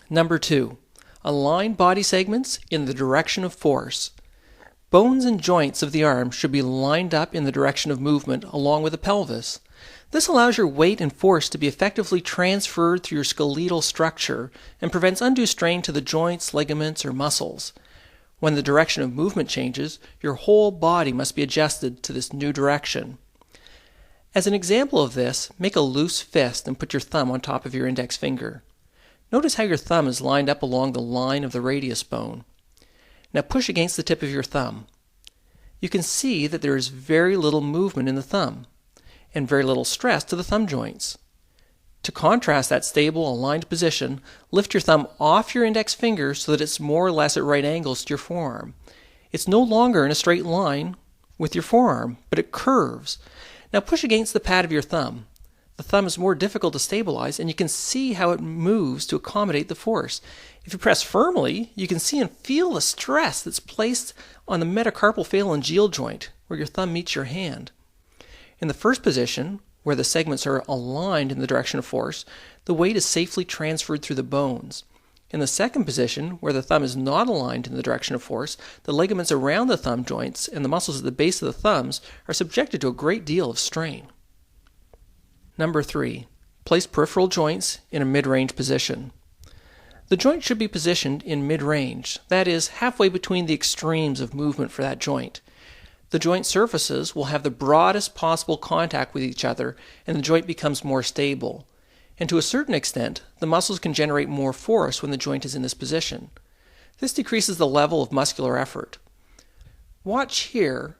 Number 2. Align body segments in the direction of force. Bones and joints of the arm should be lined up in the direction of movement along with the pelvis. This allows your weight and force to be effectively transferred through your skeletal structure and prevents undue strain to the joints, ligaments, or muscles. When the direction of movement changes, your whole body must be adjusted to this new direction. As an example of this, make a loose fist and put your thumb on top of your index finger. Notice how your thumb is lined up along the line of the radius bone. Now push against the tip of your thumb. You can see that there is very little movement in the thumb and very little stress to the thumb joints. To contrast that stable, aligned position, lift your thumb off your index finger so that it's more or less at right angles to your forearm. It's no longer in a straight line with your forearm, but it curves. Now push against the pad of your thumb. The thumb is more difficult to stabilize, and you can see how it moves to accommodate the force. If you press firmly, you can see and feel the stress that's placed on the metacarpal phalangeal joint, where your thumb meets your hand. In the first position, where the segments are aligned in the direction of force, the weight is safely transferred through the bones. In the second position, where the thumb is not aligned in the direction of force, the ligaments around the thumb joints and the muscles at the base of the thumbs are subjected to a great deal of strain. Number 3. Place peripheral joints in a mid-range position. The joint should be positioned in mid-range, that is, halfway between the extremes of movement for that joint. The joint surfaces will have the broadest possible contact with each other, and the joint becomes more stable. And to a certain extent, the muscles can generate more force when the joint is in this position. This decreases the level of muscular effort. Watch here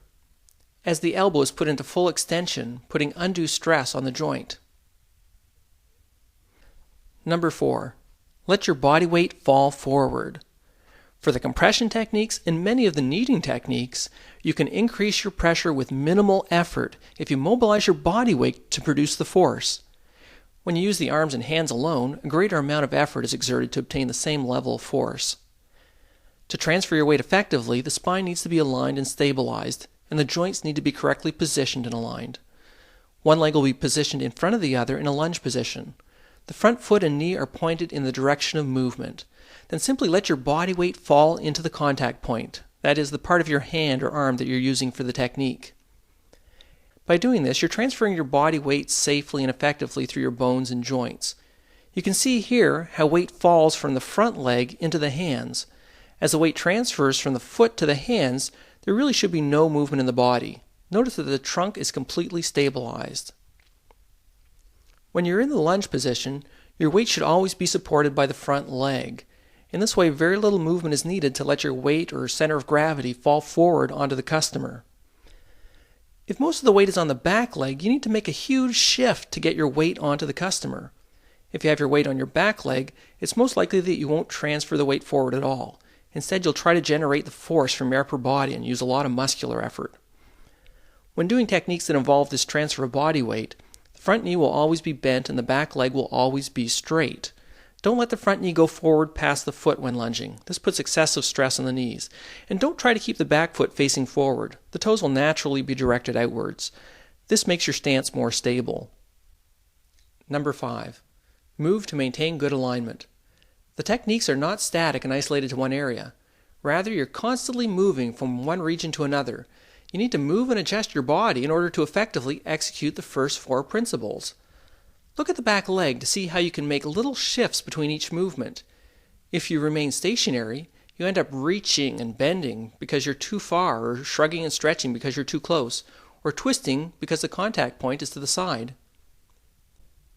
as the elbow is put into full extension, putting undue stress on the joint. Number 4. Let your body weight fall forward. For the compression techniques and many of the kneading techniques, you can increase your pressure with minimal effort if you mobilize your body weight to produce the force. When you use the arms and hands alone, a greater amount of effort is exerted to obtain the same level of force. To transfer your weight effectively, the spine needs to be aligned and stabilized, and the joints need to be correctly positioned and aligned. One leg will be positioned in front of the other in a lunge position. The front foot and knee are pointed in the direction of movement. Then simply let your body weight fall into the contact point, that is, the part of your hand or arm that you're using for the technique. By doing this, you're transferring your body weight safely and effectively through your bones and joints. You can see here how weight falls from the front leg into the hands. As the weight transfers from the foot to the hands, there really should be no movement in the body. Notice that the trunk is completely stabilized. When you're in the lunge position, your weight should always be supported by the front leg. In this way, very little movement is needed to let your weight or center of gravity fall forward onto the customer. If most of the weight is on the back leg, you need to make a huge shift to get your weight onto the customer. If you have your weight on your back leg, it's most likely that you won't transfer the weight forward at all. Instead, you'll try to generate the force from your upper body and use a lot of muscular effort. When doing techniques that involve this transfer of body weight, the front knee will always be bent and the back leg will always be straight. Don't let the front knee go forward past the foot when lunging. This puts excessive stress on the knees. And don't try to keep the back foot facing forward. The toes will naturally be directed outwards. This makes your stance more stable. Number 5. Move to maintain good alignment. The techniques are not static and isolated to one area. Rather, you're constantly moving from one region to another. You need to move and adjust your body in order to effectively execute the first 4 principles. Look at the back leg to see how you can make little shifts between each movement. If you remain stationary, you end up reaching and bending because you're too far, or shrugging and stretching because you're too close, or twisting because the contact point is to the side.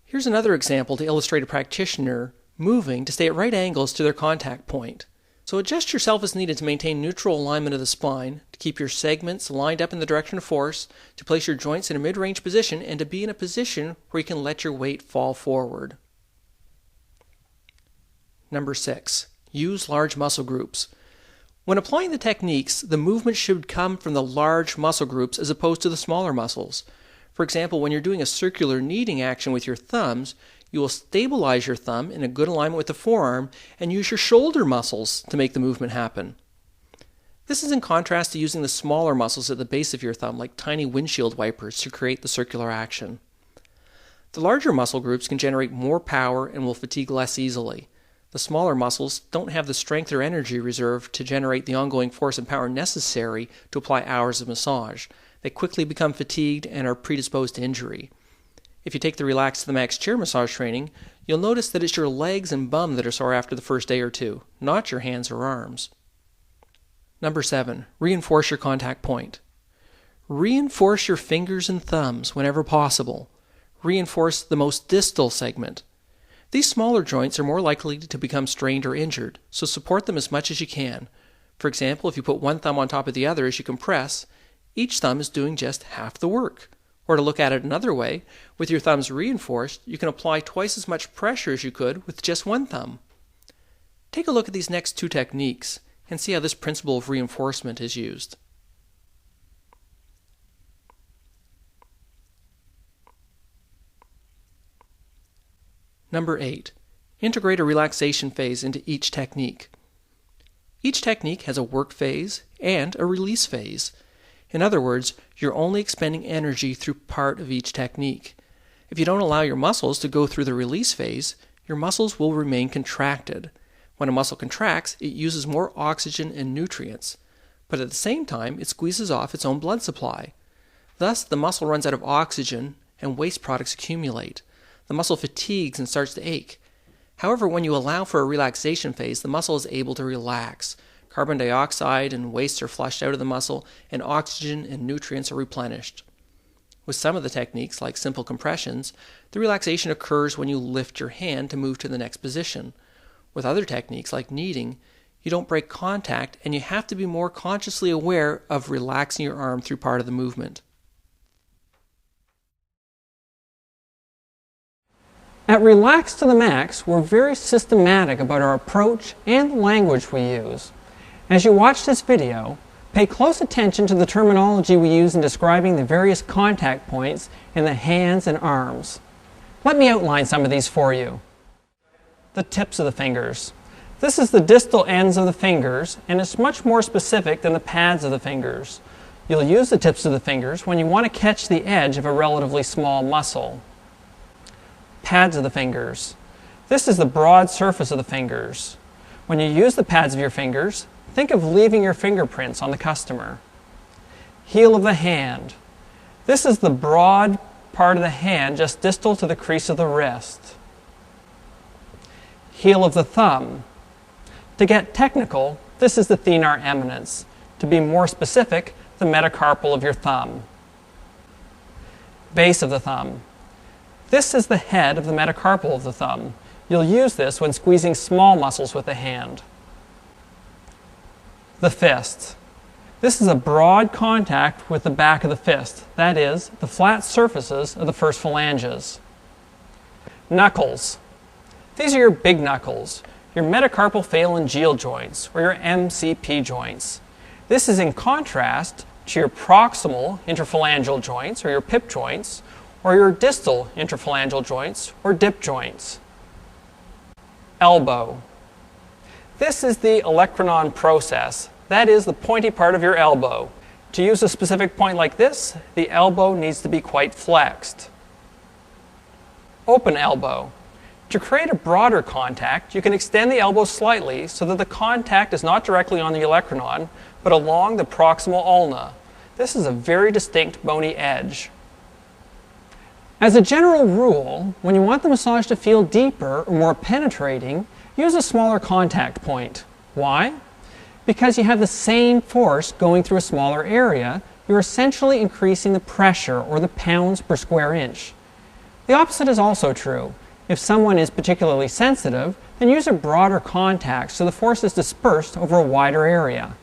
Here's another example to illustrate a practitioner moving to stay at right angles to their contact point. So adjust yourself as needed to maintain neutral alignment of the spine, to keep your segments lined up in the direction of force, to place your joints in a mid-range position, and to be in a position where you can let your weight fall forward. Number 6. Use large muscle groups. When applying the techniques, the movement should come from the large muscle groups as opposed to the smaller muscles. For example, when you're doing a circular kneading action with your thumbs, you will stabilize your thumb in a good alignment with the forearm and use your shoulder muscles to make the movement happen. This is in contrast to using the smaller muscles at the base of your thumb, like tiny windshield wipers, to create the circular action. The larger muscle groups can generate more power and will fatigue less easily. The smaller muscles don't have the strength or energy reserve to generate the ongoing force and power necessary to apply hours of massage. They quickly become fatigued and are predisposed to injury. If you take the Relax to the Max chair massage training, you'll notice that it's your legs and bum that are sore after the first day or two, not your hands or arms. Number 7. Reinforce your contact point. Reinforce your fingers and thumbs whenever possible. Reinforce the most distal segment. These smaller joints are more likely to become strained or injured, so support them as much as you can. For example, if you put one thumb on top of the other as you compress, each thumb is doing just half the work. Or to look at it another way, with your thumbs reinforced, you can apply twice as much pressure as you could with just one thumb. Take a look at these next two techniques and see how this principle of reinforcement is used. Number 8. Integrate a relaxation phase into each technique. Each technique has a work phase and a release phase. In other words, you're only expending energy through part of each technique. If you don't allow your muscles to go through the release phase, your muscles will remain contracted. When a muscle contracts, it uses more oxygen and nutrients, but at the same time, it squeezes off its own blood supply. Thus, the muscle runs out of oxygen and waste products accumulate. The muscle fatigues and starts to ache. However, when you allow for a relaxation phase, the muscle is able to relax. Carbon dioxide and waste are flushed out of the muscle, and oxygen and nutrients are replenished. With some of the techniques, like simple compressions, the relaxation occurs when you lift your hand to move to the next position. With other techniques, like kneading, you don't break contact, and you have to be more consciously aware of relaxing your arm through part of the movement. At Relax to the Max, we're very systematic about our approach and the language we use. As you watch this video, pay close attention to the terminology we use in describing the various contact points in the hands and arms. Let me outline some of these for you. The tips of the fingers. This is the distal ends of the fingers, and it's much more specific than the pads of the fingers. You'll use the tips of the fingers when you want to catch the edge of a relatively small muscle. Pads of the fingers. This is the broad surface of the fingers. When you use the pads of your fingers, think of leaving your fingerprints on the customer. Heel of the hand. This is the broad part of the hand just distal to the crease of the wrist. Heel of the thumb. To get technical, this is the thenar eminence. To be more specific, the metacarpal of your thumb. Base of the thumb. This is the head of the metacarpal of the thumb. You'll use this when squeezing small muscles with the hand. The fist. This is a broad contact with the back of the fist, that is, the flat surfaces of the first phalanges. Knuckles. These are your big knuckles, your metacarpal phalangeal joints, or your MCP joints. This is in contrast to your proximal interphalangeal joints, or your PIP joints, or your distal interphalangeal joints, or DIP joints. Elbow. This is the olecranon process, that is the pointy part of your elbow. To use a specific point like this, the elbow needs to be quite flexed. Open elbow. To create a broader contact, you can extend the elbow slightly so that the contact is not directly on the olecranon, but along the proximal ulna. This is a very distinct bony edge. As a general rule, when you want the massage to feel deeper or more penetrating, use a smaller contact point. Why? Because you have the same force going through a smaller area, you're essentially increasing the pressure, or the pounds per square inch. The opposite is also true. If someone is particularly sensitive, then use a broader contact so the force is dispersed over a wider area.